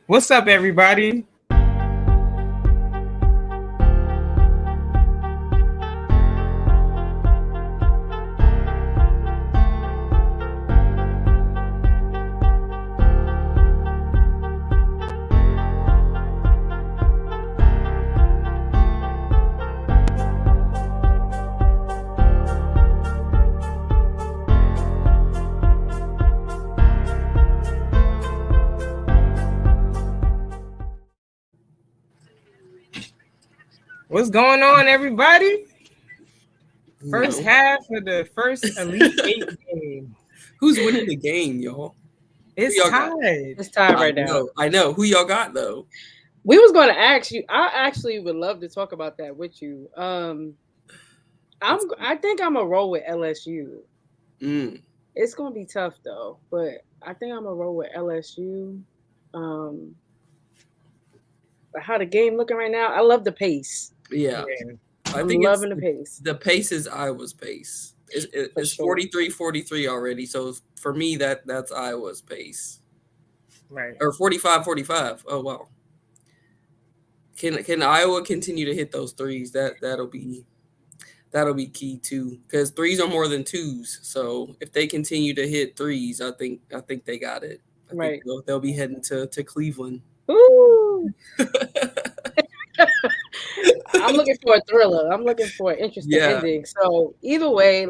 What's up, everybody? What's going on, everybody? First half of the first Elite Eight game. Who's winning the game, y'all? It's tied. It's tied right now. I know. Who y'all got, though? We was going to ask you. I actually would love to talk about that with you. I think I'm going to roll with LSU. It's going to be tough, though. But I think I'm going to roll with LSU. But how the game looking right now, I love the pace. Yeah. I think loving the pace. The pace is Iowa's pace. It's 43-43 already. So for me, that's Iowa's pace. Right. Or 45-45. Oh, wow. Can Iowa continue to hit those threes? That'll be key too, because threes are more than twos. So if they continue to hit threes, I think they got it. I think they'll be heading to Cleveland. Ooh. I'm looking for a thriller. I'm looking for an interesting ending. So either way,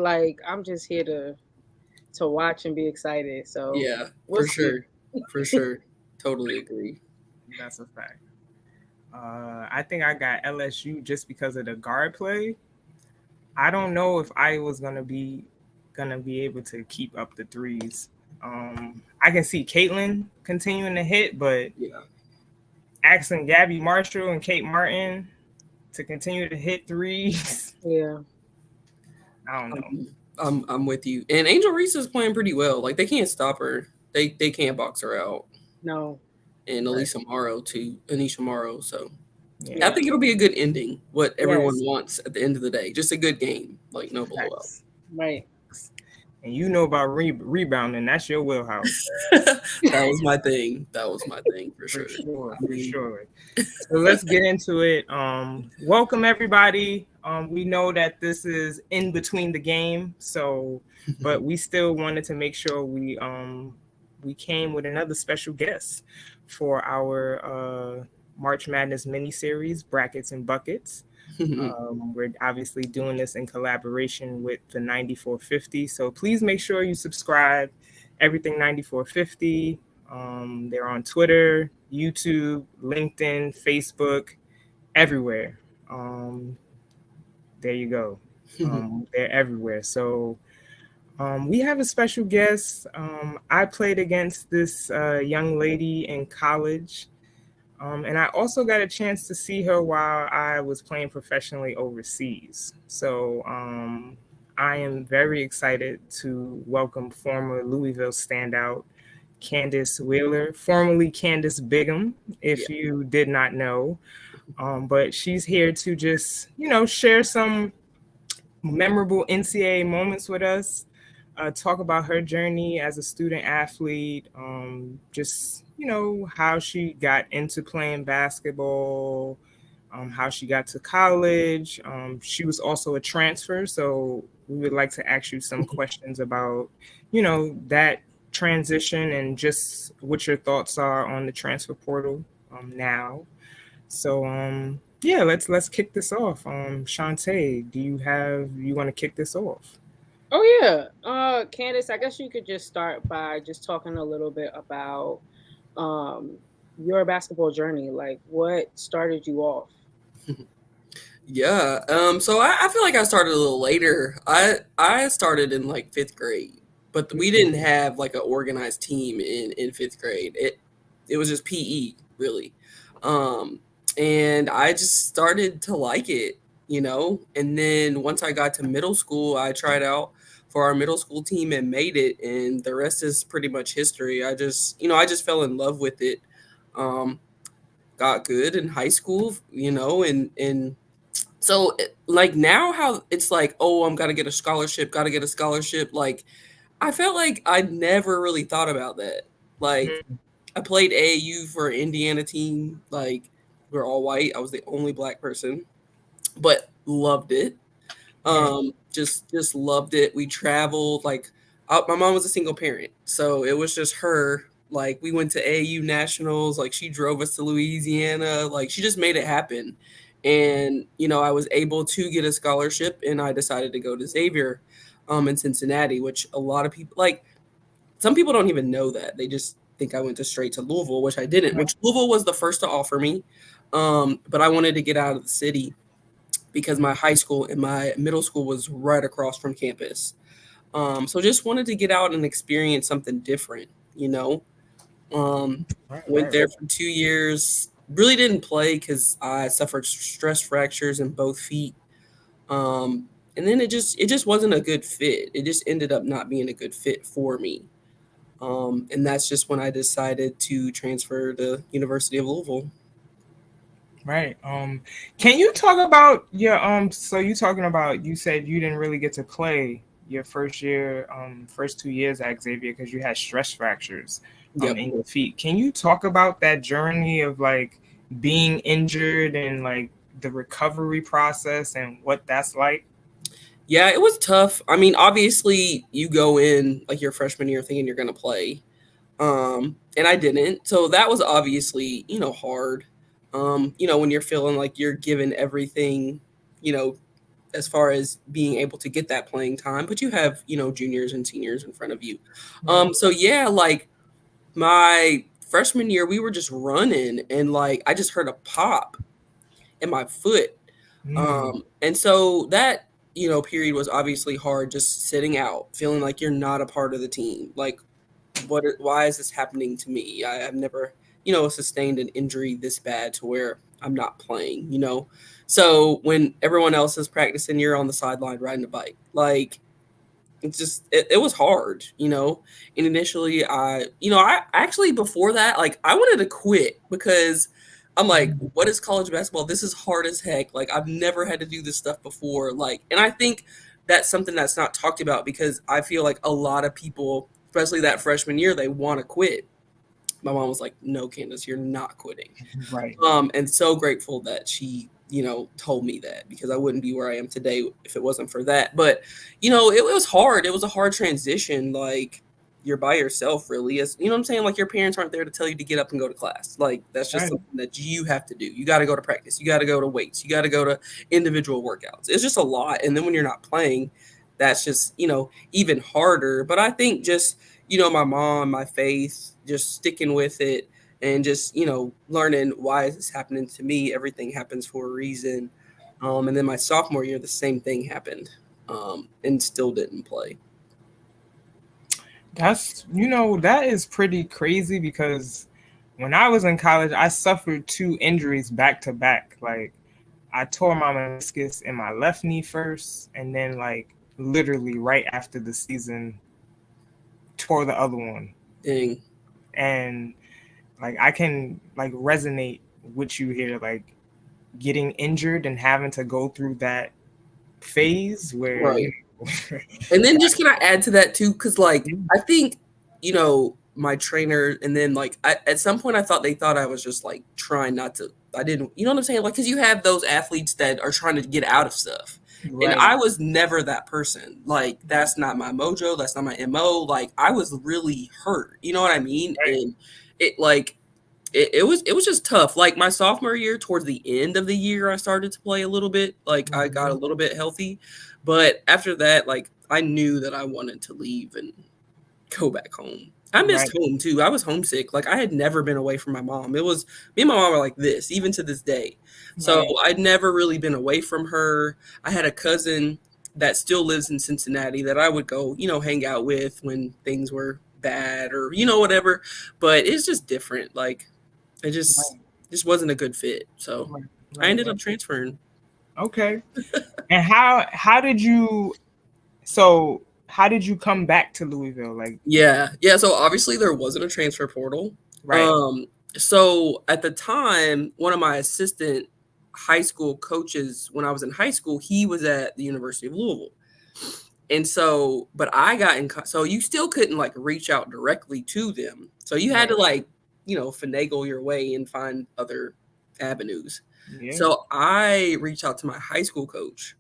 I'm just here to watch and be excited. So for sure. Totally agree. That's a fact. I think I got LSU just because of the guard play. I don't know if Iowa's gonna be able to keep up the threes. I can see Caitlin continuing to hit, but asking Gabby Marshall and Kate Martin to continue to hit threes. Yeah. I don't know. I'm with you. And Angel Reese is playing pretty well. They can't stop her. They can't box her out. No. And Anisha Morrow too. So I think it'll be a good ending. What everyone wants at the end of the day. Just a good game. No blowout. Right. And you know about rebounding. That's your wheelhouse. That was my thing. For sure. For sure. So let's get into it. Welcome, everybody. We know that this is in between the game. But we still wanted to make sure we came with another special guest for our March Madness mini-series, Brackets and Buckets. We're obviously doing this in collaboration with the 9450. So please make sure you subscribe. Everything 9450. They're on Twitter, YouTube, LinkedIn, Facebook, everywhere. There you go. They're everywhere. So we have a special guest. I played against this young lady in college. And I also got a chance to see her while I was playing professionally overseas. So I am very excited to welcome former Louisville standout Candyce Wheeler, formerly Candice Bigham, if you did not know. But she's here to just, share some memorable NCAA moments with us, talk about her journey as a student athlete, just how she got into playing basketball, how she got to college. She was also a transfer, so we would like to ask you some questions about, that transition and just what your thoughts are on the transfer portal now. So let's kick this off. Chanteé, do you want to kick this off? Oh yeah, Candice, I guess you could just start by just talking a little bit about your basketball journey. What started you off? So I feel like I started a little later. I started in 5th grade, but we didn't have an organized team in 5th grade. It was just PE really, and I just started to like it, And then once I got to middle school, I tried out for our middle school team and made it, and the rest is pretty much history. I just fell in love with it. Got good in high school, and so now how it's I'm gotta get a scholarship. I felt like I never really thought about that. I played AAU for an Indiana team. Like, we're all white. I was the only black person, but loved it. Just loved it. We traveled. Like, my mom was a single parent, so it was just her. Like, we went to AAU nationals. Like, she drove us to Louisiana. Like, she just made it happen. And I was able to get a scholarship, and I decided to go to Xavier, in Cincinnati, which a lot of people like. Some people don't even know that. They just think I went straight to Louisville, which I didn't. Which Louisville was the first to offer me, but I wanted to get out of the city because my high school and my middle school was right across from campus. So just wanted to get out and experience something different. Went there for 2 years. Really didn't play because I suffered stress fractures in both feet. And then it just wasn't a good fit. It just ended up not being a good fit for me. And that's just when I decided to transfer to University of Louisville. Right. Can you talk about your so you said you didn't really get to play your first year, first 2 years at Xavier because you had stress fractures in your feet. Can you talk about that journey of like being injured and like the recovery process and what that's like? Yeah, it was tough. I mean, obviously you go in like your freshman year thinking you're going to play. And I didn't. So that was obviously, hard. When you're feeling like you're given everything, as far as being able to get that playing time, but you have, juniors and seniors in front of you. So yeah, like my freshman year, we were just running and like I just heard a pop in my foot. And so that, period was obviously hard, just sitting out, feeling like you're not a part of the team. Like, why is this happening to me? I've never, sustained an injury this bad to where I'm not playing, So when everyone else is practicing, you're on the sideline riding a bike. Like, it was hard, And initially I actually before that, like I wanted to quit because I'm like, what is college basketball? This is hard as heck. Like I've never had to do this stuff before. Like, and I think that's something that's not talked about because I feel like a lot of people, especially that freshman year, they want to quit. My mom was like, no, Candace, you're not quitting. Right. And so grateful that she, told me that because I wouldn't be where I am today if it wasn't for that. But, it was hard. It was a hard transition. Like you're by yourself really. As you know what I'm saying? Like your parents aren't there to tell you to get up and go to class. Like that's just something that you have to do. You got to go to practice. You got to go to weights. You got to go to individual workouts. It's just a lot. And then when you're not playing, that's just, even harder. But I think just, my mom, my faith, just sticking with it and just, learning why is this happening to me? Everything happens for a reason. And then my sophomore year, the same thing happened and still didn't play. That's, that is pretty crazy because when I was in college, I suffered 2 injuries back to back. Like I tore my meniscus in my left knee first, and then like literally right after the season, tore the other one. Dang. And like I can like resonate with you here, like getting injured and having to go through that phase where right. And then just can I add to that too? Because like I think, my trainer and then like at some point I thought they thought I was just like trying not to. I didn't, you know what I'm saying? Like because you have those athletes that are trying to get out of stuff. Right. And I was never that person. Like that's not my mojo. That's not my MO. Like I was really hurt. You know what I mean? Right. And it was just tough. Like my sophomore year, towards the end of the year, I started to play a little bit. Like I got a little bit healthy, but after that, like I knew that I wanted to leave and go back home. I missed home too. I was homesick. Like I had never been away from my mom. It was me and my mom were like this, even to this day. So I'd never really been away from her. I had a cousin that still lives in Cincinnati that I would go, hang out with when things were bad or, whatever. But it's just different. Like it just wasn't a good fit. So I ended up transferring. Okay. And how did you come back to Louisville? Like yeah. So obviously there wasn't a transfer portal. Right. So at the time, one of my assistant high school coaches when I was in high school, he was at the University of Louisville. And so, but I got so you still couldn't like reach out directly to them. So you had to like, finagle your way and find other avenues. Yeah. So I reached out to my high school coach,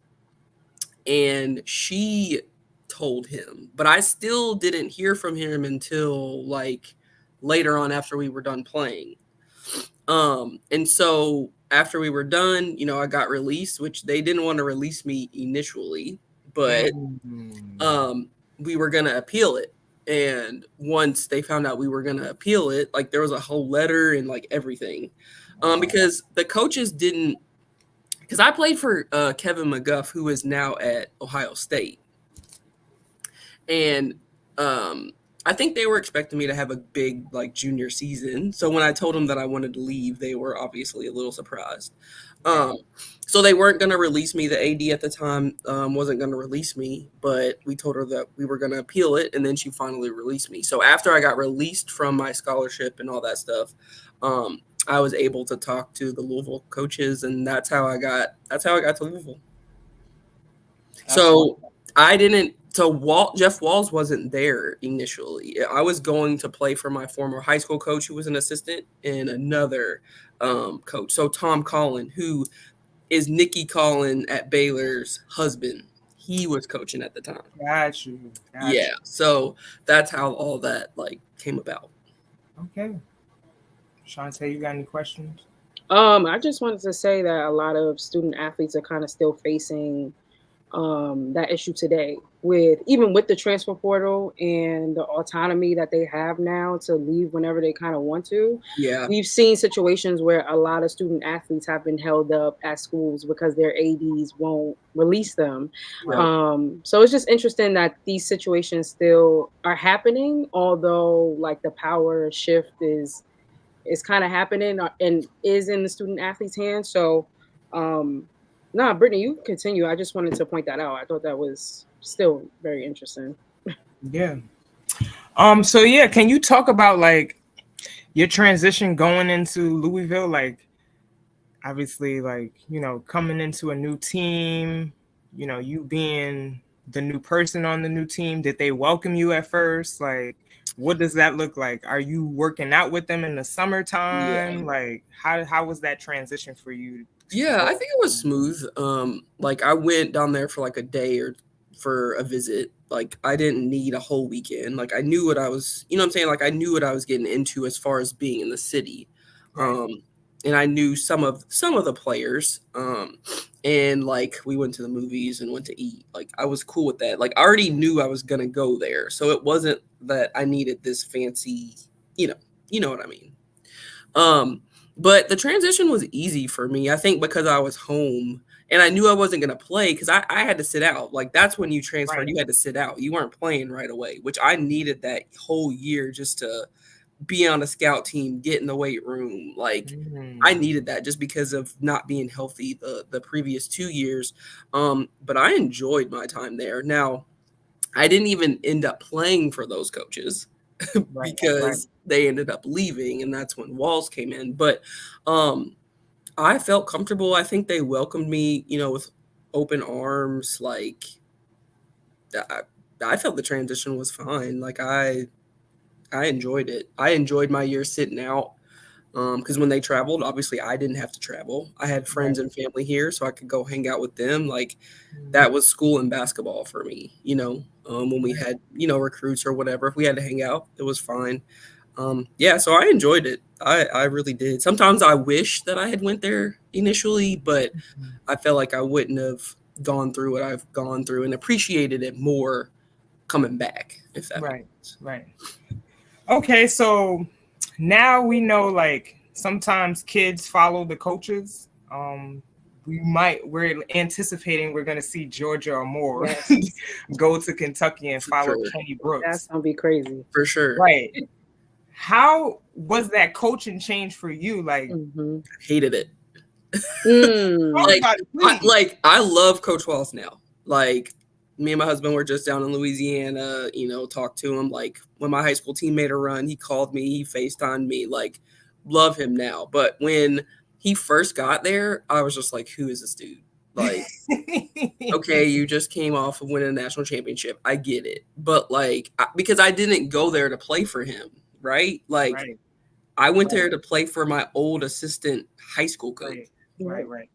and she told him, but I still didn't hear from him until like later on after we were done playing. And so after we were done, I got released, which they didn't want to release me initially, but we were going to appeal it. And once they found out we were going to appeal it, like there was a whole letter and like everything. Because the coaches didn't, because I played for Kevin McGuff, who is now at Ohio State. And I think they were expecting me to have a big like junior season. So when I told them that I wanted to leave, they were obviously a little surprised. So they weren't going to release me. The AD at the time wasn't going to release me, but we told her that we were going to appeal it, and then she finally released me. So after I got released from my scholarship and all that stuff, I was able to talk to the Louisville coaches, and that's how I got to Louisville. So I didn't. So Jeff Walls wasn't there initially. I was going to play for my former high school coach, who was an assistant, and another coach. So Tom Collin, who is Nikki Collin at Baylor's husband, he was coaching at the time. Got you. Yeah. So that's how all that like came about. Okay. Chanteé, you got any questions? I just wanted to say that a lot of student athletes are kind of still facing that issue today, even with the transfer portal and the autonomy that they have now to leave whenever they kind of want to. Yeah. We've seen situations where a lot of student athletes have been held up at schools because their ADs won't release them. Right. So it's just interesting that these situations still are happening, although like the power shift is kind of happening and is in the student athlete's hands. So Brittany, you continue. I just wanted to point that out. I thought that was still very interesting. Yeah. So yeah, can you talk about like your transition going into Louisville? Like, obviously, like, coming into a new team, you being the new person on the new team. Did they welcome you at first? Like, what does that look like? Are you working out with them in the summertime? Yeah. Like, how was that transition for you? Yeah, I think it was smooth. Like I went down there for like a day or for a visit. Like I didn't need a whole weekend. Like I knew what I was, what I'm saying? Like I knew what I was getting into as far as being in the city. Right. And I knew some of the players. And like we went to the movies and went to eat. Like I was cool with that. Like I already knew I was gonna go there. So it wasn't that I needed this fancy, you know what I mean. But the transition was easy for me, I think, because I was home and I knew I wasn't going to play because I had to sit out. Like, that's when you transferred. Right. You had to sit out. You weren't playing right away, which I needed that whole year just to be on a scout team, get in the weight room. Like, I needed that just because of not being healthy the previous 2 years. But I enjoyed my time there. Now, I didn't even end up playing for those coaches. Because they ended up leaving, and that's when Walls came in. But I felt comfortable. I think they welcomed me, with open arms. Like I felt the transition was fine. Like I enjoyed it. I enjoyed my year sitting out because when they traveled, obviously I didn't have to travel. I had friends and family here, so I could go hang out with them. Like that was school and basketball for me, when we had, recruits or whatever. If we had to hang out, it was fine. So I enjoyed it. I really did. Sometimes I wish that I had went there initially, but I felt like I wouldn't have gone through what I've gone through and appreciated it more coming back, if that makes sense. Right. Okay, so now we know, like, sometimes kids follow the coaches. We're anticipating we're going to see Georgia or more go to Kentucky and follow Kenny Brooks. That's going to be crazy. For sure. Right. How was that coaching change for you? Like, hated it. I love Coach Walls now. Like, me and my husband were just down in Louisiana, talked to him. Like, when my high school team made a run, he called me, he FaceTimed me. Like, love him now. But when he first got there, I was just like, who is this dude? Like, okay, you just came off of winning a national championship. I get it. But, like, because I didn't go there to play for him, right? Like, I went there to play for my old assistant high school coach. Right.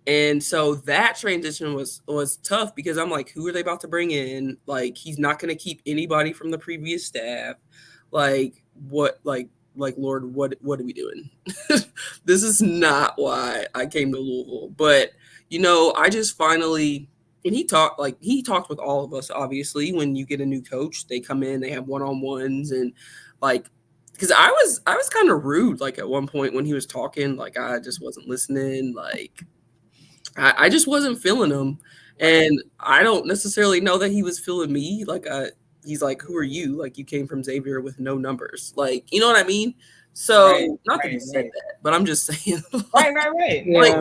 And so that transition was tough because I'm like, who are they about to bring in? Like, he's not going to keep anybody from the previous staff. Like, what, Lord, what are we doing? This is not why I came to Louisville. But, I just finally, and he talked with all of us, obviously. When you get a new coach, they come in, they have one-on-ones, and like, because I was kind of rude, like at one point when he was talking, like I just wasn't listening, like I just wasn't feeling him, and I don't necessarily know that he was feeling me. Like he's like, "Who are you? Like you came from Xavier with no numbers, like you know what I mean?" So not that he said that, but I'm just saying, right. Like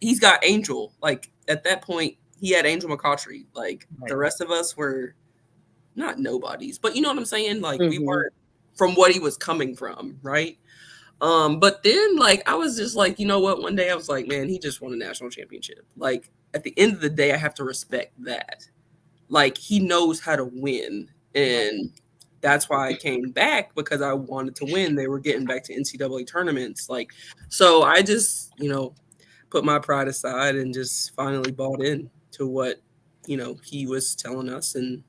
he's got Angel. Like at that point, he had Angel McCautry. Like the rest of us were not nobodies, but you know what I'm saying? Like we weren't from what he was coming from, right? But then like I was just like, you know what? One day I was like, man, he just won a national championship. Like at the end of the day, I have to respect that. Like he knows how to win, and that's why I came back, because I wanted to win. They were getting back to NCAA tournaments, like so. I just put my pride aside and just finally bought in to what he was telling us, and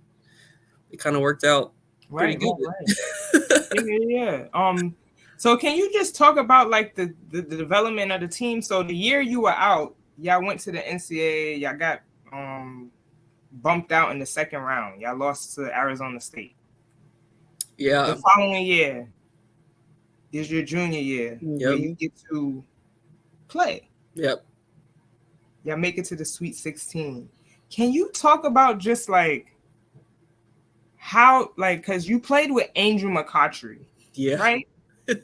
it kind of worked out pretty good. Yeah. So can you just talk about like the development of the team? So the year you were out, y'all went to the NCAA, y'all got bumped out in the second round. Y'all lost to Arizona State. Yeah. The following year is your junior year, where you get to play. Yep. Y'all make it to the Sweet 16. Can you talk about just like how, like, because you played with Angel McCautry, right? A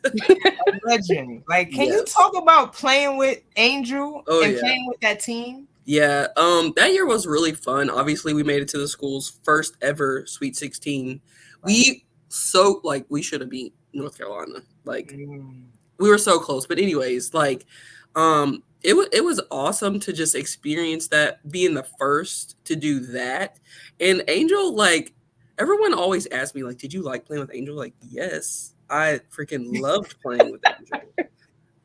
legend. Like, can you talk about playing with Angel playing with that team? Yeah, that year was really fun. Obviously, we made it to the school's first ever Sweet 16. We should have beat North Carolina. Like, we were so close. But anyways, like, it was awesome to just experience that, being the first to do that. And Angel, like, everyone always asks me, like, did you like playing with Angel? Like, yes, I freaking loved playing with Angel.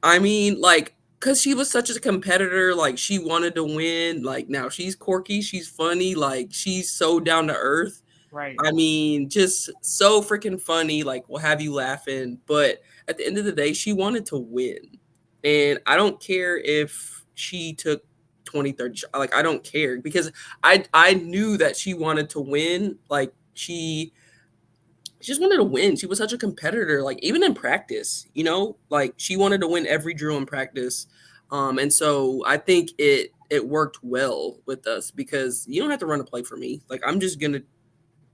I mean, like, because she was such a competitor, like, she wanted to win. Like, now she's quirky, she's funny, like, she's so down to earth. Right. I mean, just so freaking funny, like, will have you laughing. But at the end of the day, she wanted to win. And I don't care if she took 20, 30 shots. Like, I don't care, because I knew that she wanted to win. Like, she just wanted to win. She was such a competitor, like even in practice, like she wanted to win every drill in practice. And so I think it worked well with us, because you don't have to run a play for me. Like, I'm just going to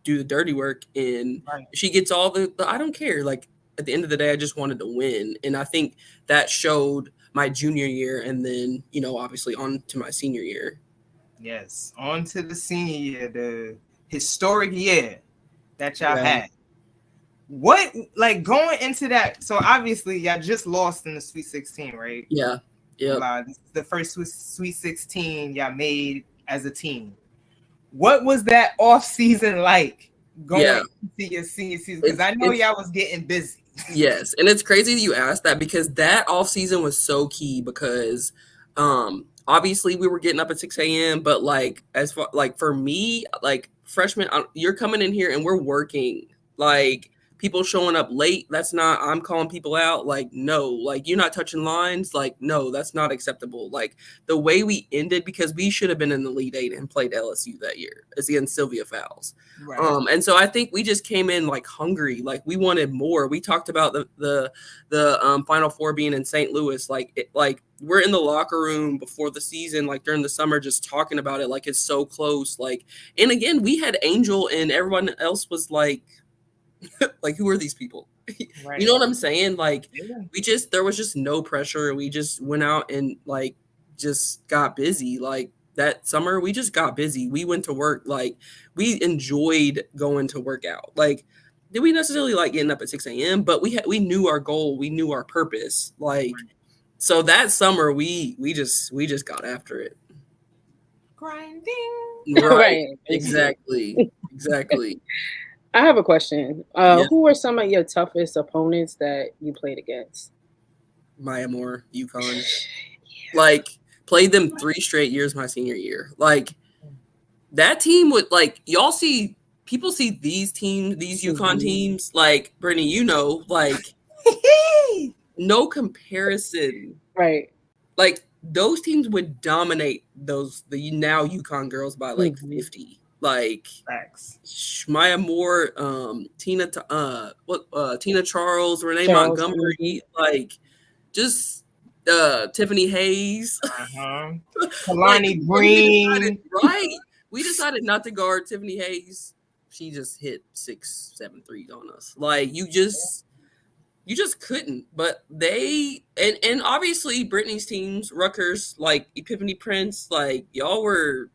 do the dirty work, and she gets all the I don't care. Like, at the end of the day, I just wanted to win. And I think that showed my junior year, and then, obviously on to my senior year. Yes. On to the senior year, the historic year that y'all had. What, like, going into that, so obviously y'all just lost in the Sweet 16, right? Yeah. This is the first Sweet 16 y'all made as a team. What was that off season like going into your senior season? Because I know y'all was getting busy. Yes, and it's crazy that you asked that, because that off season was so key, because obviously we were getting up at 6 a.m. But like, as far like for me, like freshman, you're coming in here and we're working. Like, people showing up late, that's not, I'm calling people out. Like, no, like, you're not touching lines. Like, no, that's not acceptable. Like, the way we ended, because we should have been in the Elite Eight and played LSU that year, as against Sylvia Fowles. Right. And so I think we just came in like hungry. Like, we wanted more. We talked about the Final Four being in St. Louis. Like, we're in the locker room before the season, like during the summer, just talking about it. Like, it's so close. Like, and again, we had Angel, and everyone else was like, like, who are these people? Right. You know what I'm saying? Like, there was just no pressure. We just went out and like just got busy. Like, that summer, we just got busy. We went to work. Like, we enjoyed going to work out. Like, did we necessarily like getting up at 6 a.m.? But we knew our goal. We knew our purpose. Like, so that summer we just got after it. Grinding. Right. Exactly. I have a question. Yeah. Who were some of your toughest opponents that you played against? Maya Moore, UConn. Like, played them 3 straight years my senior year. Like, that team would, like, y'all see, people see these teams, these UConn teams, like, Brittany, you know, like, no comparison. Right. Like, those teams would dominate the now UConn girls by, like, 50. Like, Facts. Maya Moore, Tina Charles, Renee Montgomery, like, just Tiffany Hayes. Kalani Green. We decided not to guard Tiffany Hayes. She just hit 6, 7 threes on us. Like, you just couldn't. But they and obviously Brittany's teams, Rutgers, like Epiphany Prince, like y'all were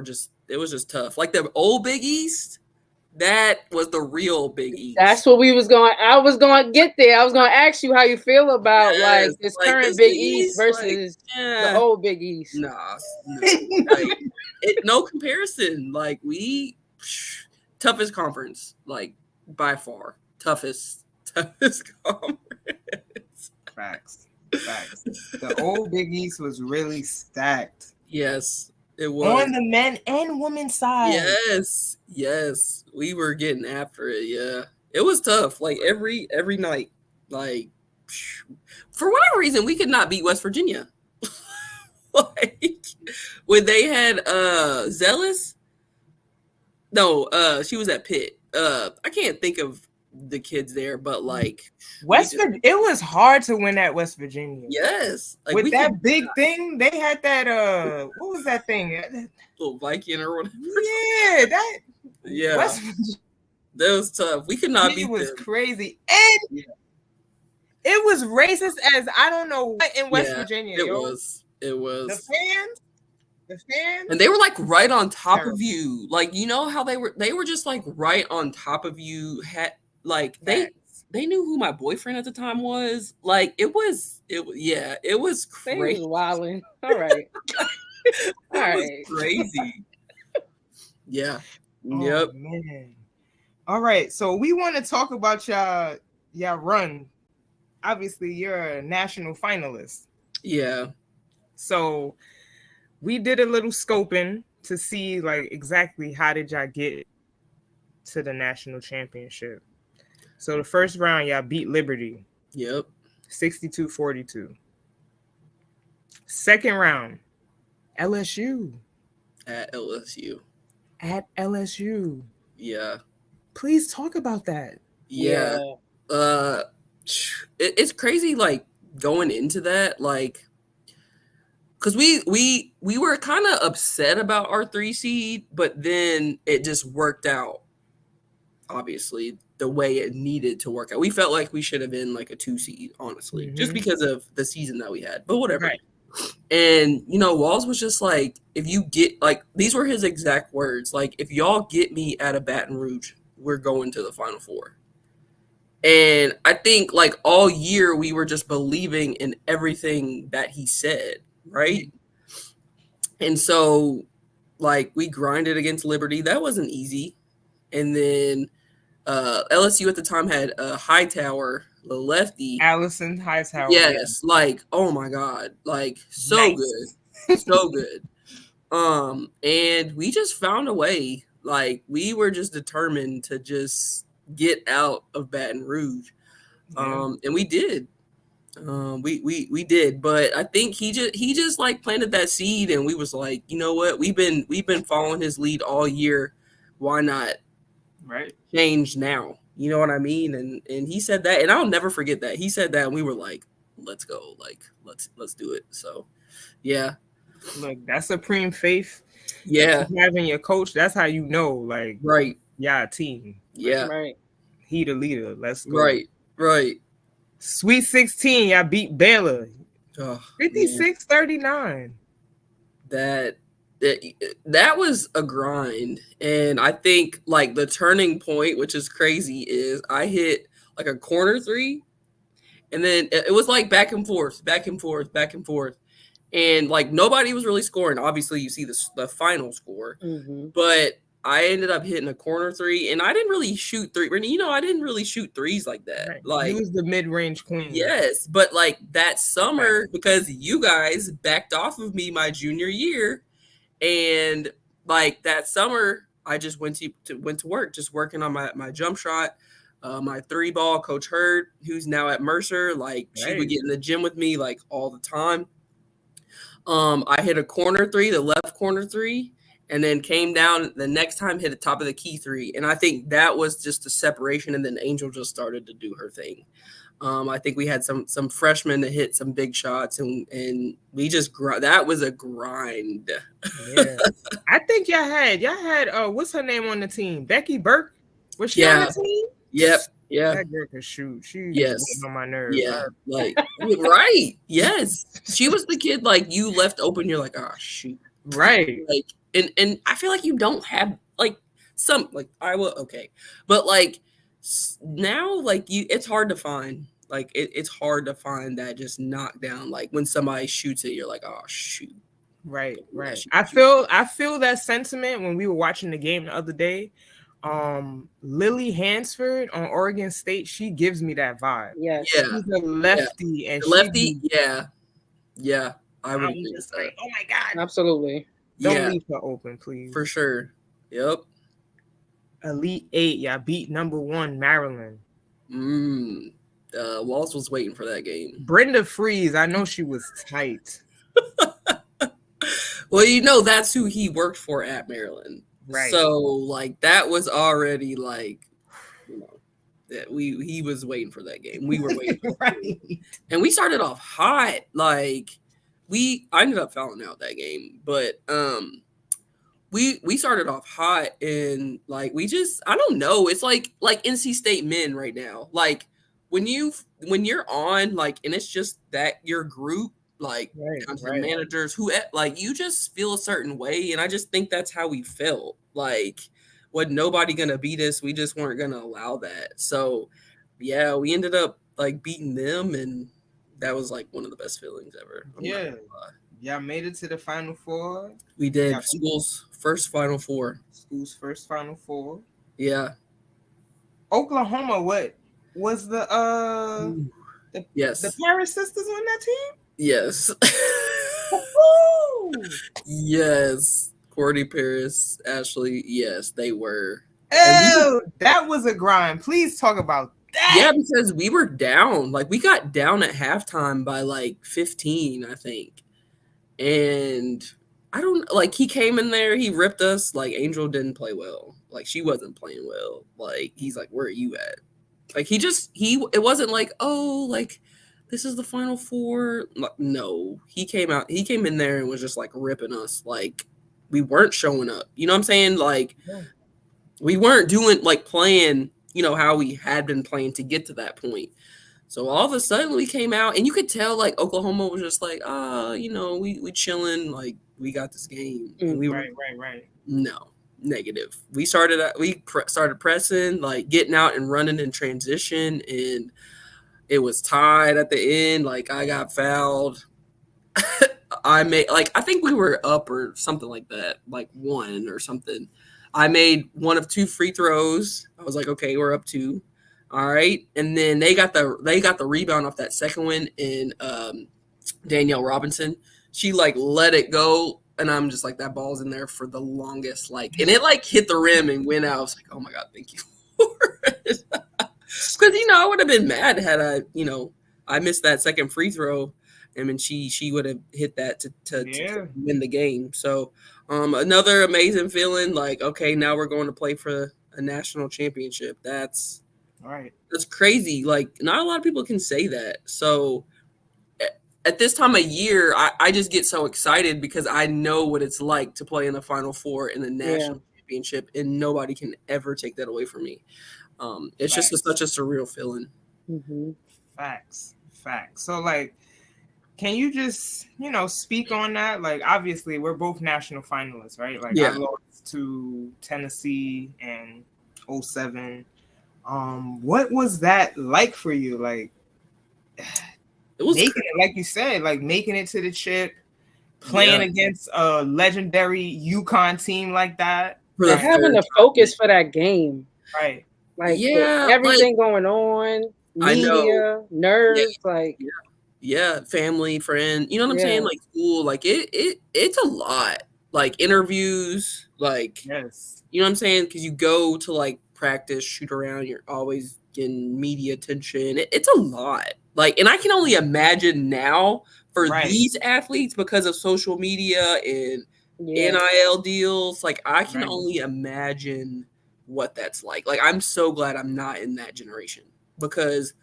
just, it was just tough. Like the old Big East, that was the real Big East. That's what we was going. I was going to get there. I was going to ask you how you feel about like this current Big East versus the old Big East. Nah, no comparison. Like toughest conference, like by far toughest conference. Facts. The old Big East was really stacked. Yes. It was on the men and women's side. Yes, we were getting after it. Yeah, it was tough. Like every night, like for whatever reason, we could not beat West Virginia. Like when they had Zealous. No, she was at Pitt. I can't think of the kids there, but like it was hard to win at West Virginia. Yes, like with that big thing, they had that what was that thing? Little Viking or whatever. Yeah, that was tough. We could not beat them. It was crazy, and it was racist as I don't know what in West Virginia. It was the fans, and they were like right on top of you. Like you know how they were just like right on top of you. Like they knew who my boyfriend at the time was. Like it was crazy. They was wilding. All right. All right. Was crazy. Yeah. Yep. Man. All right. So we want to talk about y'all run. Obviously, you're a national finalist. Yeah. So we did a little scoping to see like exactly how did y'all get to the national championship. So the first round, y'all beat Liberty. Yep. 62-42. Second round, LSU. At LSU. Yeah. Please talk about that. Yeah. It's crazy, like, going into that, like, because we were kind of upset about our 3 seed, but then it just worked out, obviously, the way it needed to work out. We felt like we should have been like a 2 seed, honestly, just because of the season that we had. But whatever. Right. And, you know, Walls was just like, if you get, like, these were his exact words. Like, if y'all get me out of Baton Rouge, we're going to the Final Four. And I think, like, all year we were just believing in everything that he said, right? And so, like, we grinded against Liberty. That wasn't easy. And then LSU at the time had Hightower, the lefty. Allison Hightower. Yes, like, oh my God. Like, so nice. Good. So good. And we just found a way. Like, we were just determined to just get out of Baton Rouge. And we did. We did, but I think he just like planted that seed, and we was like, you know what, we've been following his lead all year. Why not change now? You know what I mean? And he said that, and I'll never forget that. He said that, and we were like, let's go, like let's do it. So yeah. Look, that's supreme faith. Yeah. Having your coach, that's how you know, like, right. Yeah, team. Yeah. Right. He the leader. Let's go. Right. Sweet 16, y'all beat Baylor. 56-39. That was a grind. And I think like the turning point, which is crazy, is I hit like a corner 3. And then it was like back and forth. And like nobody was really scoring. Obviously, you see the final score. Mm-hmm. But I ended up hitting a corner three, and I didn't really shoot three. You know, I didn't really shoot threes like that. Right. Like, use the mid-range queen. Yes, but like that summer, because you guys backed off of me my junior year, and like that summer, I just went to work, just working on my jump shot, my 3-ball. Coach Hurd, who's now at Mercer, like she would get in the gym with me like all the time. I hit a corner three, the left corner three, and then came down the next time, hit the top of the key three. And I think that was just the separation. And then Angel just started to do her thing. I think we had some freshmen that hit some big shots, and we just that was a grind. Yeah, I think y'all had what's her name on the team? Becky Burke. Was she on the team? Yep. Yeah. That girl could shoot. She was on my nerves. Yeah. Like right. Yes. She was the kid like you left open. You're like, oh shoot. Right. Like and I feel like you don't have like some like I will okay, but like now like it's hard to find. Like it's hard to find that just knockdown. Like when somebody shoots it, you're like, oh shoot. Right. I feel that sentiment when we were watching the game the other day. Lily Hansford on Oregon State, she gives me that vibe. Yeah, she's a lefty, and yeah. I would just like, oh my god, absolutely. Don't leave her open, please. For sure. Yep. Elite 8, y'all beat number 1 Maryland. Walls was waiting for that game. Brenda Freeze, I know she was tight. Well, you know that's who he worked for at Maryland. Right. So like that was already like, you know, that he was waiting for that game. We were waiting for right. And we started off hot. Like I ended up fouling out that game, but we started off hot, and like we just I don't know. It's like NC State men right now. Like when you're on like and it's just that your group. Like the managers who like you just feel a certain way, and I just think that's how we felt. Like, was nobody gonna beat us? We just weren't gonna allow that. So, yeah, we ended up like beating them, and that was like one of the best feelings ever. Y'all made it to the Final Four. We did. School's first Final Four. Yeah. Oklahoma. What was the Paris sisters on that team? Yes. Yes. Courtney Paris, Ashley. Yes, they were. Oh, that was a grind. Please talk about that. Yeah, because we were down. Like we got down at halftime by like 15, I think. And I don't like he came in there, he ripped us. Like Angel didn't play well. Like she wasn't playing well. Like he's like, where are you at? Like it wasn't like, oh, like this is the Final Four. No, he came in there and was just like ripping us. Like we weren't showing up. You know what I'm saying? Like we weren't doing like playing, you know, how we had been playing to get to that point. So all of a sudden we came out and you could tell like Oklahoma was just like, you know, we chilling, like we got this game. And we right. No, negative. We started pressing, like getting out and running in transition, and it was tied at the end. Like I got fouled. I think we were up or something like that, like 1 or something. I made one of 2 free throws. I was like, okay, we're up 2. All right. And then they got the rebound off that second one, and Danielle Robinson, she like let it go. And I'm just like, that ball's in there for the longest, like, and it like hit the rim and went out. I was like, oh my God, thank you for it. Because, you know, I would have been mad had I missed that second free throw. I mean, she would have hit that to win the game. So another amazing feeling, like, okay, now we're going to play for a national championship. That's crazy. Like, not a lot of people can say that. So at this time of year, I just get so excited because I know what it's like to play in the Final Four in the national championship, and nobody can ever take that away from me. It's just such a surreal feeling. Mm-hmm. Facts. So, like, can you just, you know, speak on that? Like, obviously, we're both national finalists, right? Like, I lost to Tennessee in 2007. What was that like for you? Like, it was making it, like you said, like making it to the chip, playing against a legendary UConn team like that. for the having third the focus for that game. Right. Like Yeah, everything going on, I know. media, nerves, like Yeah, family, friend. You know what I'm saying? yeah. Like school, like it's a lot. Like interviews, like Yes. you know what I'm saying? Because you go to like practice, shoot around, you're always getting media attention. It's a lot. Like, and I can only imagine now for Right. these athletes because of social media and Yeah. NIL deals. Like, I can Right. only imagine what that's like. Like, I'm so glad I'm not in that generation because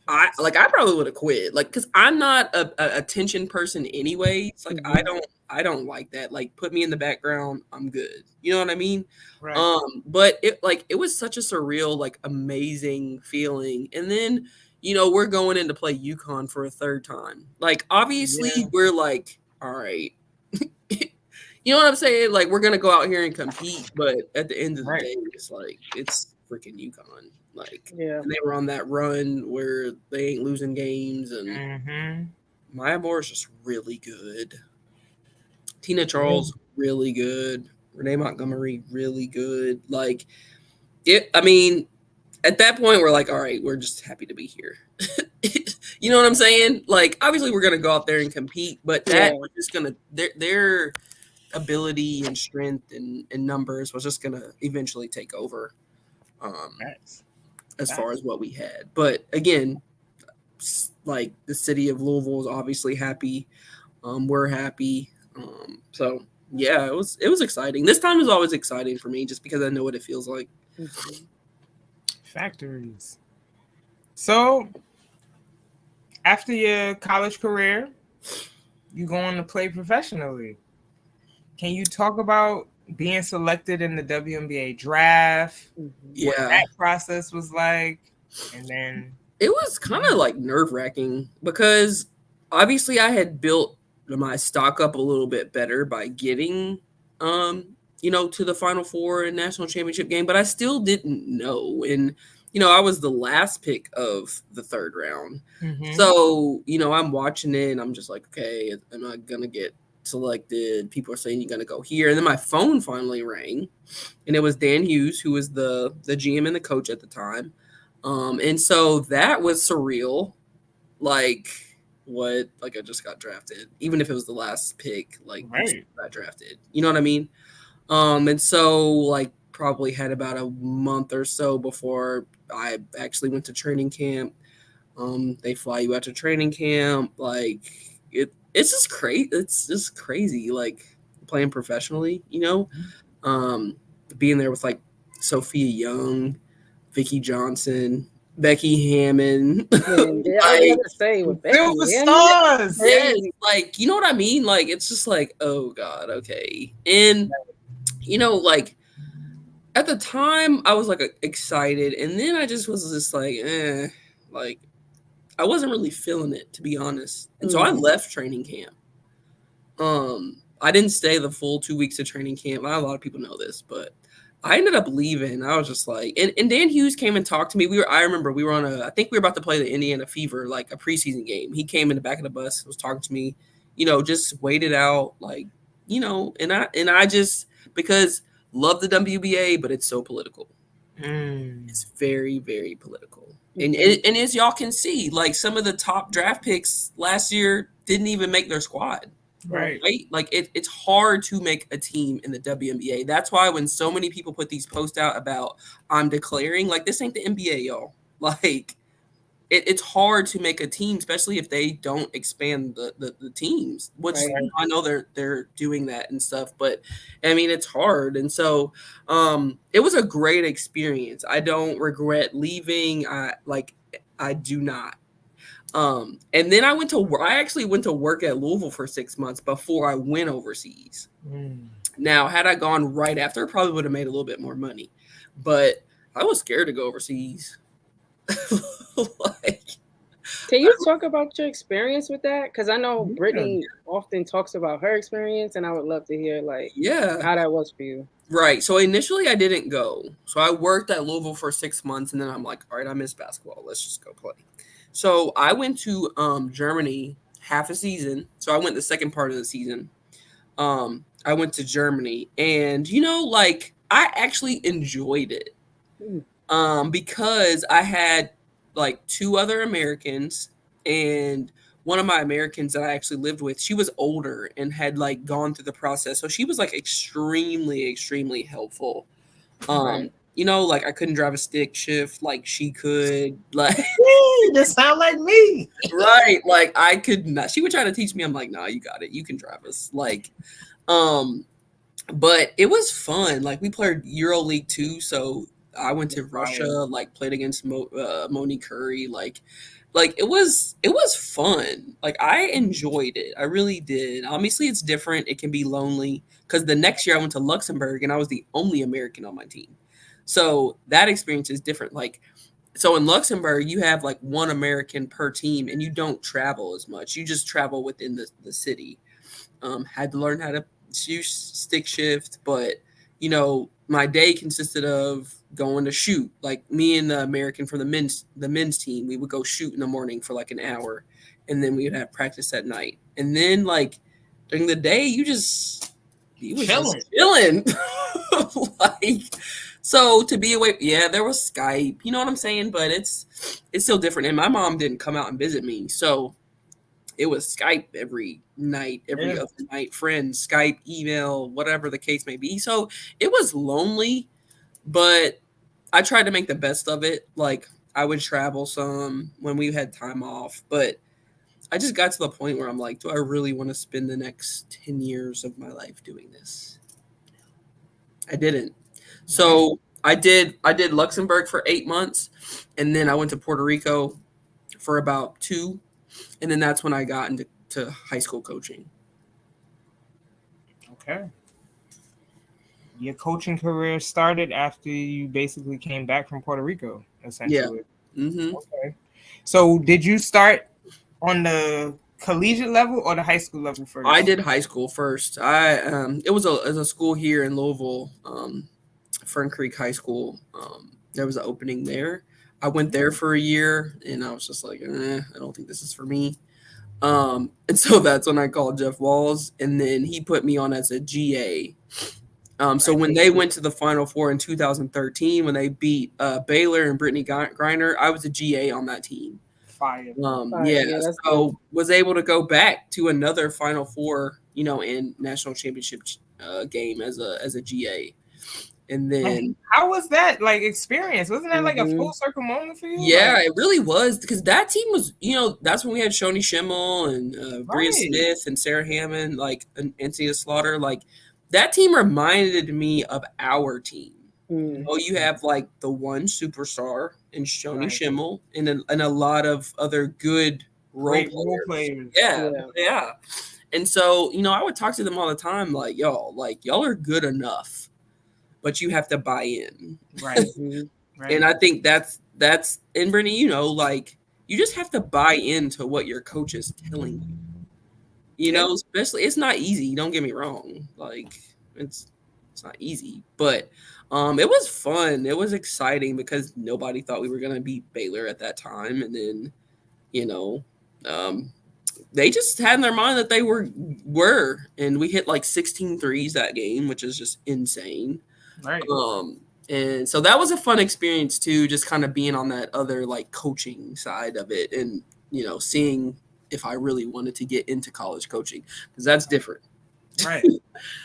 I probably would have quit. Like, cause I'm not a attention person anyways. Like, I don't like that. Like, put me in the background, I'm good. You know what I mean? Right. But it was such a surreal, like amazing feeling. And then, we're going in to play UConn for a third time. Like, obviously Yeah. we're like, all right. You know what I'm saying? Like, we're gonna go out here and compete, but at the end of the Right. day, it's like it's freaking UConn. Like, Yeah. and they were on that run where they ain't losing games, and Mm-hmm. Maya Moore is just really good. Tina Charles, really good. Renee Montgomery, really good. Like, I mean, at that point, we're like, all right, we're just happy to be here. You know what I'm saying? Like, obviously, we're gonna go out there and compete, but that we're just gonna their ability and strength and numbers was just gonna eventually take over. As far as what we had. But again, like the city of Louisville is obviously happy. We're happy. So yeah, it was exciting. This time is always exciting for me just because I know what it feels like. Factories. So after your college career, you go on to play professionally. Can you talk about being selected in the WNBA draft? Yeah. What that process was like? And then it was kind of like nerve-wracking because obviously I had built my stock up a little bit better by getting to the Final Four and national championship game, but I still didn't know. And I was the last pick of the third round. So, I'm watching it and I'm just like, okay, am I gonna get selected? People are saying you're gonna go here. And then my phone finally rang, and it was Dan Hughes, who was the GM and the coach at the time. And so that was surreal. Like, what? Like, I just got drafted. Even if it was the last pick, like, right. got drafted. You know what I mean? And so, like, probably had about a month or so before I actually went to training camp. They fly you out to training camp. Like, it's just crazy. It's just crazy, like, playing professionally, being there with, like, Sophia Young, Vicky Johnson, Becky Hammond. I was gonna say with Becky stars. Yes, like, you know what I mean? Like, it's just like, oh God, okay. And like at the time I was like excited, and then I just was just like, like I wasn't really feeling it, to be honest. And so I left training camp. I didn't stay the full 2 weeks of training camp. Not a lot of people know this, but I ended up leaving. I was just like, and Dan Hughes came and talked to me. I remember we were I think we were about to play the Indiana Fever, like a preseason game. He came in the back of the bus, was talking to me, just waited out, like, and I just, because love the WBA, but it's so political. It's very, very political. And as y'all can see, like some of the top draft picks last year didn't even make their squad. Right. Like it's hard to make a team in the WNBA. That's why when so many people put these posts out about I'm declaring, like, this ain't the NBA, y'all. Like it's hard to make a team, especially if they don't expand the teams. Which I know they're doing that and stuff, but I mean it's hard. And so it was a great experience. I don't regret leaving. I do not. And then I actually went to work at Louisville for 6 months before I went overseas. Now, had I gone right after, I probably would have made a little bit more money, but I was scared to go overseas. Can you talk about your experience with that? Because I know Brittany often talks about her experience, and I would love to hear how that was for you. Right. So initially I didn't go. So I worked at Louisville for 6 months, and then I'm like, all right, I miss basketball. Let's just go play. So I went to Germany half a season. So I went the second part of the season. I went to Germany, and like I actually enjoyed it. Mm. Because I had like 2 other Americans, and one of my Americans that I actually lived with, she was older and had like gone through the process. So she was like extremely, extremely helpful. Right. You know, like I couldn't drive a stick shift like she could. Like That sound like me. right, like I could not. She would try to teach me. I'm like, nah, you got it. You can drive us. Like, but it was fun. Like we played EuroLeague too, so I went to Russia, like played against Monique Curry, like it was fun. Like I enjoyed it. I really did. Obviously it's different. It can be lonely because the next year I went to Luxembourg and I was the only American on my team. So that experience is different. Like so in Luxembourg, you have like one American per team and you don't travel as much. You just travel within the city. Had to learn how to use stick shift, but you know, my day consisted of going to shoot. Like me and the American from the men's team, we would go shoot in the morning for like an hour, and then we would have practice at night. And then like during the day, you was just chilling. Like so to be away, yeah, there was Skype. You know what I'm saying? But it's still different. And my mom didn't come out and visit me, so it was Skype every night, every other night, friends, Skype, email, whatever the case may be. So it was lonely, but I tried to make the best of it. Like I would travel some when we had time off, but I just got to the point where I'm like, do I really want to spend the next 10 years of my life doing this? I didn't. So I did Luxembourg for 8 months, and then I went to Puerto Rico for about 2. And then that's when I got into high school coaching. Okay. Your coaching career started after you basically came back from Puerto Rico, essentially. Yeah. Mm-hmm. Okay. So did you start on the collegiate level or the high school level first? I did high school first. It was a school here in Louisville, Fern Creek High School. There was an opening there. I went there for a year, and I was just like, I don't think this is for me. And so that's when I called Jeff Walls, and then he put me on as a GA. So when they went to the Final Four in 2013, when they beat Baylor and Brittany Griner, I was a GA on that team. Fire. Yeah, so was able to go back to another Final Four, you know, in national championship game as a GA. And then how was that like experience? Wasn't that like a full circle moment for you? Yeah, like, it really was, because that team was, you know, that's when we had Shoni Schimmel and Bria Smith and Sarah Hammond, like Anthea Slaughter. Like that team reminded me of our team. You know, you have like the one superstar in Shoni Schimmel and a lot of other good role players. Yeah. And so, you know, I would talk to them all the time, like, y'all are good enough, but you have to buy in. Right. And I think that's and Brittany, you know, like you just have to buy into what your coach is telling you. You know, especially it's not easy. Don't get me wrong. Like it's not easy, but it was fun. It was exciting because nobody thought we were gonna beat Baylor at that time, and then, you know, they just had in their mind that they were, and we hit like 16 threes that game, which is just insane. Right. And so that was a fun experience too, just kind of being on that other like coaching side of it, and you know, seeing if I really wanted to get into college coaching, because that's different. Right.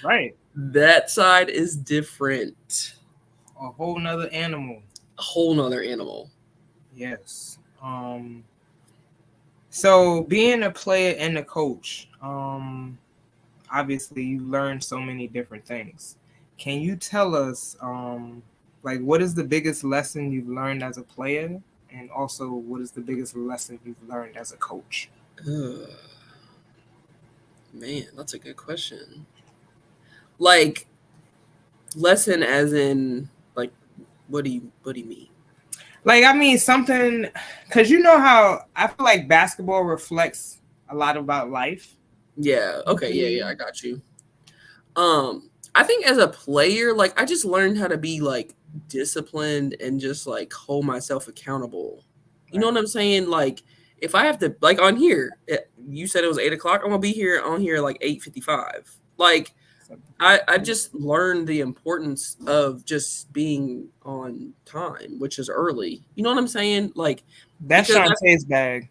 Right. That side is different. A whole nother animal. Yes. So being a player and a coach, obviously you learn so many different things. Can you tell us, like, what is the biggest lesson you've learned as a player, and also what is the biggest lesson you've learned as a coach? Man, that's a good question. Like, lesson as in, like, what do you mean? Like, I mean something, because you know how I feel like basketball reflects a lot about life. Yeah. Okay. Yeah. I got you. I think as a player, like I just learned how to be like disciplined and just like hold myself accountable. You know what I'm saying? Like if I have to, like on here, you said it was 8:00. I'm gonna be here on here like 8:55. Like I just learned the importance of just being on time, which is early. You know what I'm saying? Like that's Chantée's bag.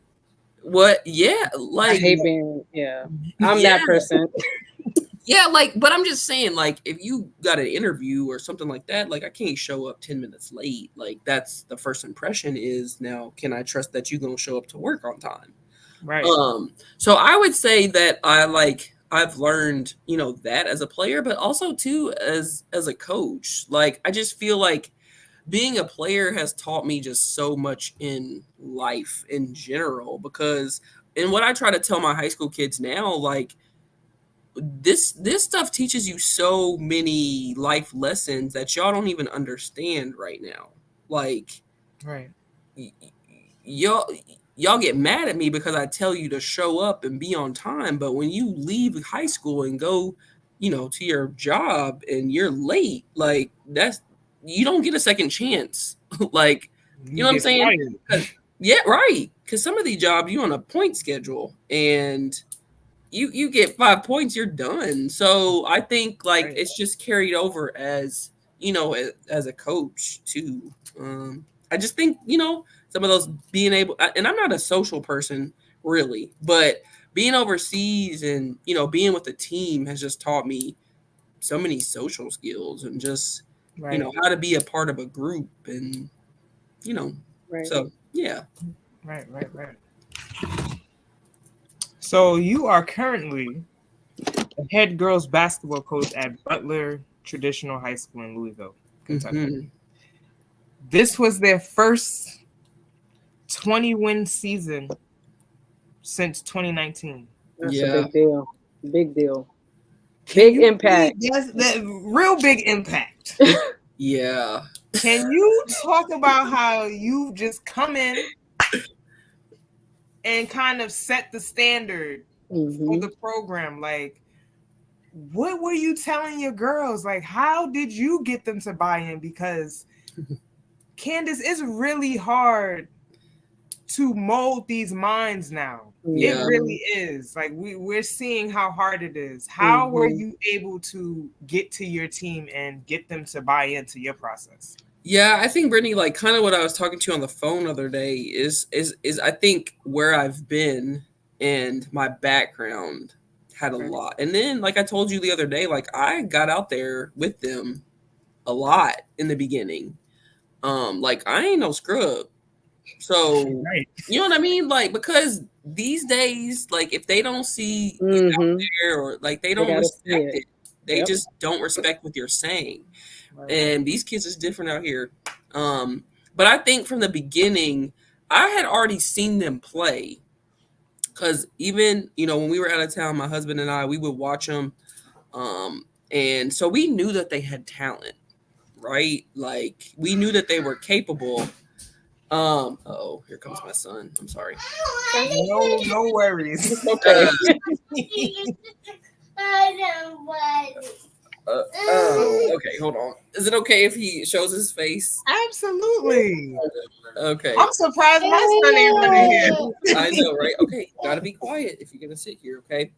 What? Yeah, like I hate being. Yeah, I'm that person. Yeah, like, but I'm just saying, like, if you got an interview or something like that, like, I can't show up 10 minutes late. Like, that's the first impression is now, can I trust that you're going to show up to work on time? Right. So I would say that I've learned, that as a player, but also too as a coach. Like, I just feel like being a player has taught me just so much in life in general because and what I try to tell my high school kids now, like, this stuff teaches you so many life lessons that y'all don't even understand right now. Like, right. Y'all get mad at me because I tell you to show up and be on time, but when you leave high school and go, to your job and you're late, like that's you don't get a second chance. Like, you know what I'm saying? Yeah, right. Because some of these jobs you on a point schedule and you get 5 points, you're done. So I think like it's just carried over as as a coach too. I just think some of those being able, and I'm not a social person really, but being overseas and being with the team has just taught me so many social skills and just how to be a part of a group and so yeah. Right. So you are currently the head girls basketball coach at Butler Traditional High School in Louisville, Kentucky. Mm-hmm. This was their first 20-win season since 2019. That's a big deal. Big deal. Big impact. Yes, real big impact. Yeah. Can you talk about how you just come in and kind of set the standard for the program? Like, what were you telling your girls? Like, how did you get them to buy in? Because Candyce, it's really hard to mold these minds now. Yeah. It really is. Like we're seeing how hard it is. How were you able to get to your team and get them to buy into your process? Yeah, I think Brittany, like kind of what I was talking to you on the phone the other day is I think where I've been and my background had a lot. And then like I told you the other day, like I got out there with them a lot in the beginning. Like I ain't no scrub. So you know what I mean? Like because these days, like if they don't see you out there or like they don't respect it, they just don't respect what you're saying. And these kids is different out here. But I think from the beginning, I had already seen them play. Because even, when we were out of town, my husband and I, we would watch them. And so we knew that they had talent, right? Like, we knew that they were capable. Oh, here comes my son. I'm sorry. No worries. Okay. Okay, hold on. Is it okay if he shows his face? Absolutely. Okay. I'm surprised my son ain't running here. I know, right? Okay, gotta be quiet if you're gonna sit here, okay?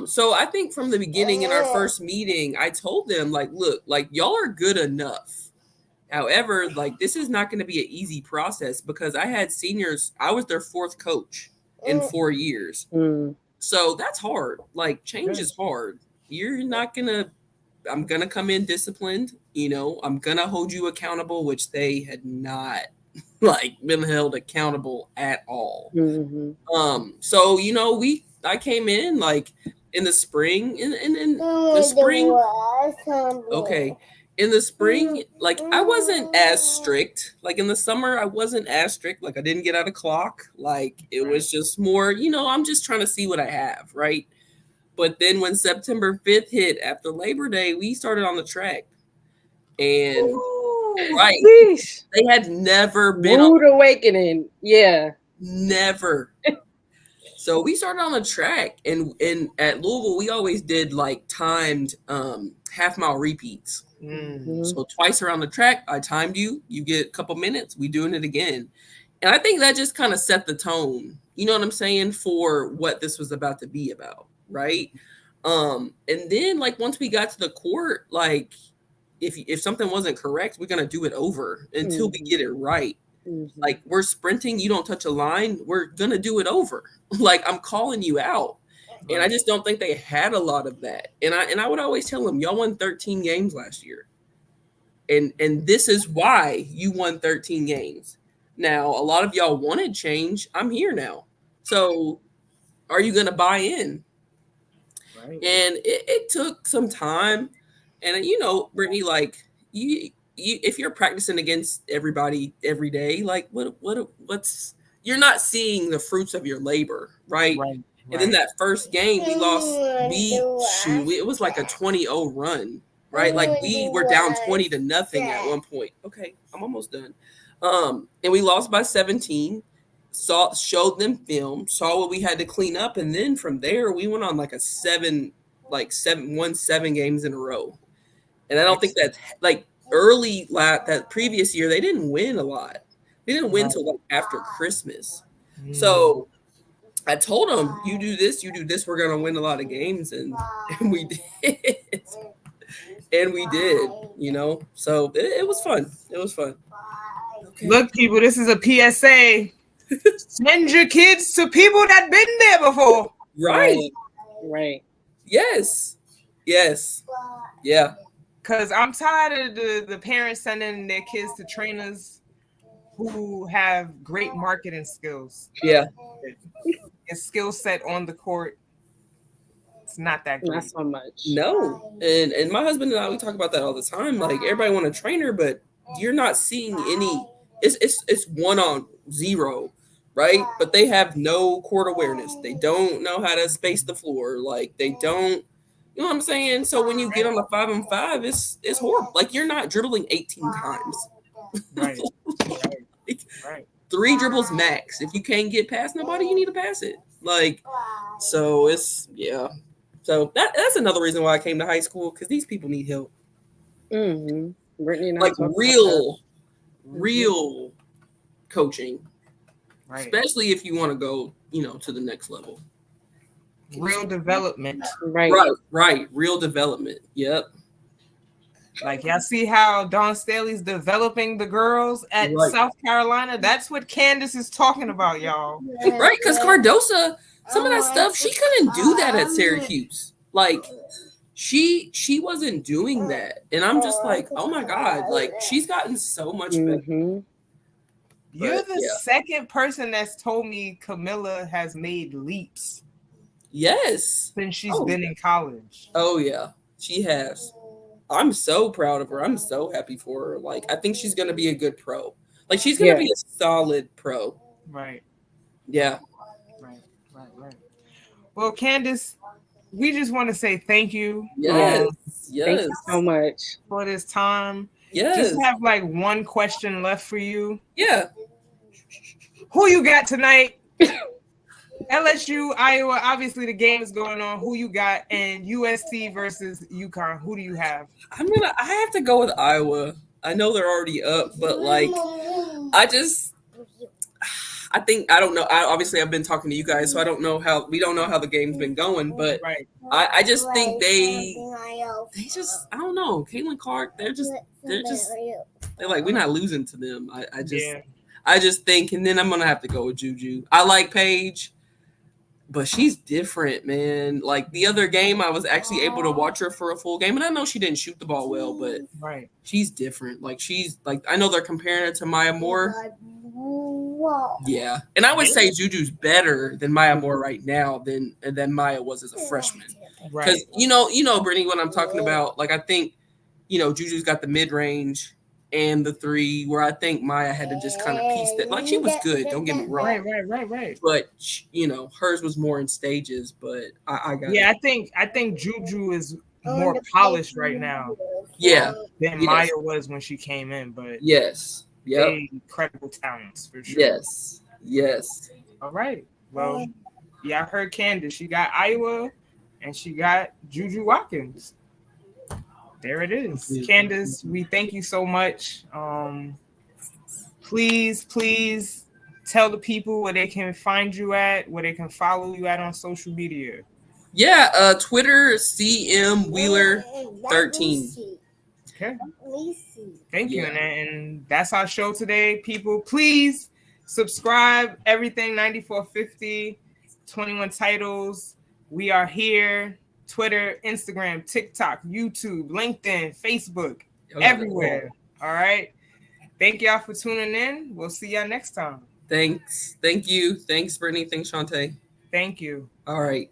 So I think from the beginning in our first meeting, I told them, like, look, like y'all are good enough. However, like this is not gonna be an easy process because I had seniors, I was their fourth coach in 4 years. So that's hard. Like change is hard. You're not gonna I'm going to come in disciplined, I'm going to hold you accountable, which they had not like been held accountable at all. So, I came in like in the spring in the spring. Okay. In the spring, like I wasn't as strict. Like in the summer, I wasn't as strict. Like I didn't get out of clock. Like it was just more, I'm just trying to see what I have. Right. But then when September 5th hit after Labor Day, we started on the track. And they had never been rude awakening. Yeah. Never. So we started on the track and at Louisville, we always did like timed half-mile repeats. So twice around the track, I timed you get a couple minutes, we doing it again. And I think that just kind of set the tone, you know what I'm saying, for what this was about to be about. Right. And then like once we got to the court, like if something wasn't correct, we're gonna do it over until we get it right. Like we're sprinting, you don't touch a line, we're gonna do it over. Like I'm calling you out. And I just don't think they had a lot of that. And I would always tell them, y'all won 13 games last year. And this is why you won 13 games. Now, a lot of y'all wanted change. I'm here now. So are you gonna buy in? Right. And it took some time. And you know, Brittany, like you if you're practicing against everybody every day, like what's you're not seeing the fruits of your labor, right? And then that first game we lost, it was like a 20-0 run, right? Like we were down 20-0 at one point. Okay, I'm almost done. And we lost by 17. Showed them film, saw what we had to clean up, and then from there we went on like won 7 games in a row. And I don't think that's like that previous year they didn't win a lot. They didn't win till like after Christmas. So I told them, you do this, we're gonna win a lot of games, and we did. And we did, you know. So it was fun. It was fun. Okay. Look, people, this is a PSA. Send your kids to people that been there before. Right. Yes. Yeah. Because I'm tired of the parents sending their kids to trainers who have great marketing skills. Yeah. A skill set on the court, it's not that great. Not so much. No. And my husband and I, we talk about that all the time. Like everybody want a trainer, but you're not seeing any. It's 1-on-0. Right? But they have no court awareness. They don't know how to space the floor. Like they don't, you know what I'm saying? So when you get on the 5-on-5, it's horrible. Like you're not dribbling 18 times. Right. Right. 3 dribbles max. If you can't get past nobody, you need to pass it. Like, so it's So that's another reason why I came to high school, because these people need help. Mm-hmm. Brittany and I like real coaching. Right. Especially if you want to go, to the next level. Real development. Right. Real development. Yep. Like y'all see how Dawn Staley's developing the girls at South Carolina? That's what Candyce is talking about, y'all. Right, because Cardosa, some of that stuff, she couldn't do that at Syracuse. Like, she wasn't doing that. And I'm just like, oh my God, like she's gotten so much better. Mm-hmm. You're the second person that's told me Camilla has made leaps. Yes. Since she's been in college. Oh, yeah. She has. I'm so proud of her. I'm so happy for her. Like, I think she's going to be a good pro. Like, she's going to be a solid pro. Right. Yeah. Right. Well, Candyce, we just want to say thank you. Yes. Thank you so much for this time. Yes. Just have like one question left for you. Yeah. Who you got tonight? LSU, Iowa. Obviously, the game is going on. Who you got? And USC versus UConn. Who do you have? I have to go with Iowa. I know they're already up, but like, I don't know. I've been talking to you guys, so we don't know how the game's been going, but I just think they just, I don't know. Caitlin Clark, they're like, we're not losing to them. I just think, and then I'm going to have to go with Juju. I like Paige, but she's different, man. Like the other game, I was actually able to watch her for a full game, and I know she didn't shoot the ball well, but she's different. Like she's like, I know they're comparing her to Maya Moore. Yeah, and I would say Juju's better than Maya Moore right now than Maya was as a freshman. Because you know, Brittany, what I'm talking about. Like I think, Juju's got the mid range and the 3, where I think Maya had to just kind of piece that. Like she was good, don't get me wrong. Right. But hers was more in stages. But I got. Yeah, I think Juju is more polished right now. Yeah, than Maya was when she came in. But yes. Yeah, incredible talents for sure. Yes. All right. Well, I heard Candyce. She got Iowa, and she got Juju Watkins. There it is. Candyce, we thank you so much. Please tell the people where they can find you at, where they can follow you at on social media. Yeah, Twitter CM Wheeler 13. Okay. Thank you. And that's our show today, people. Please subscribe. Everything 9450, 21 titles. We are here. Twitter, Instagram, TikTok, YouTube, LinkedIn, Facebook, everywhere. All right. Thank y'all for tuning in. We'll see y'all next time. Thanks. Thank you. Thanks, Brittany. Thanks, Chanteé. Thank you. All right.